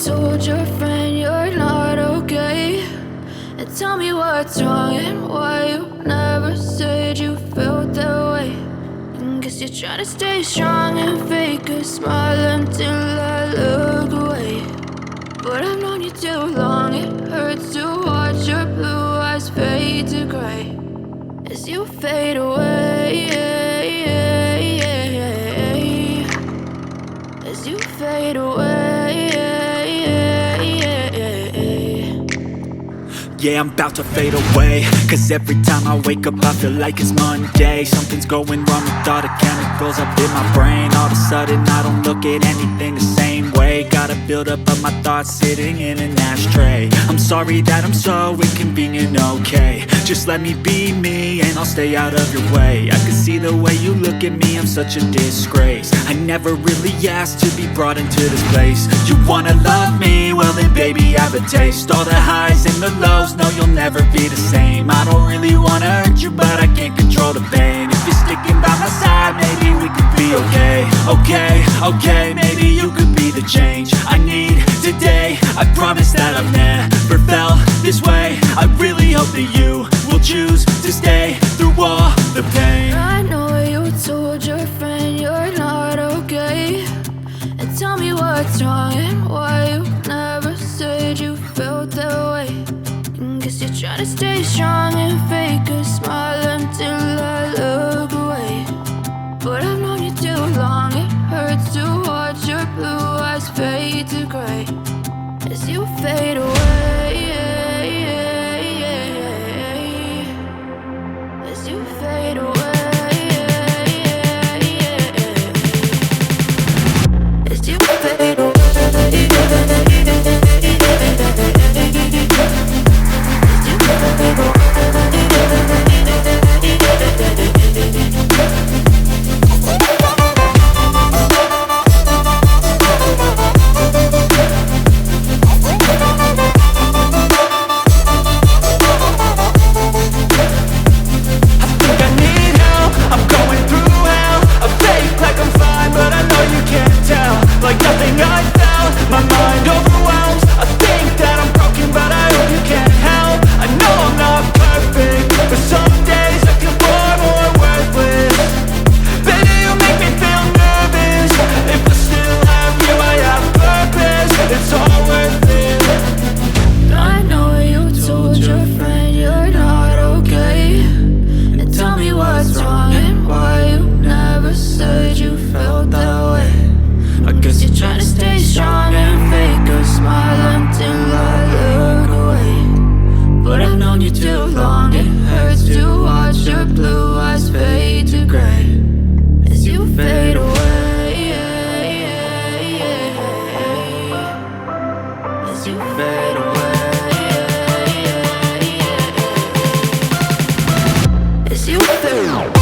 told your friend you're not okay, and tell me what's wrong and why you never said you felt that way. And guess you're trying to stay strong and fake a smile until I look away. But I've known you too long, it hurts to watch your blue eyes fade to gray as you fade away, as you fade away. Yeah, I'm about to fade away, cause every time I wake up I feel like it's Monday. Something's going wrong with all the chemicals up in my brain. All of a sudden I don't look at anything the same way. Gotta build up of my thoughts sitting in an ashtray. I'm sorry that I'm so inconvenient, okay. Just let me be me and I'll stay out of your way. I can see the way you look at me, I'm such a disgrace. I never really asked to be brought into this place. You wanna love me? Well then baby I have a taste. All the highs and the lows, no you'll never be the same. I don't really wanna hurt you but I can't control the pain. If you're sticking by my side maybe we could be okay. Okay, maybe you could be the change I need to day. I promise that I've never felt this way. I really hope that you will choose to stay through all the pain. I know you told your friend you're not okay, and tell me what's wrong and why you never said you felt that way. Guess you're trying to stay strong and fake a smile until I look away. But I've known you too long, it hurts to watch your blue eyes fade to gray as you fade away. As you fade away. As you fade away. Like nothing I felt, my mind overwhelms. I think that I'm broken, but I hope you can't help. I know I'm not perfect, but some days I feel far more worthless. Baby, you make me feel nervous. If I still have you, I have purpose. It's all worth it. I know you told your friend you're not okay, and tell me what's wrong and why you never said you felt that way. I guess You're trying to stay strong and fake a smile until I look away. But I've known you too long, it hurts to watch your blue eyes fade to gray as you fade away. As you fade away. As you fade away.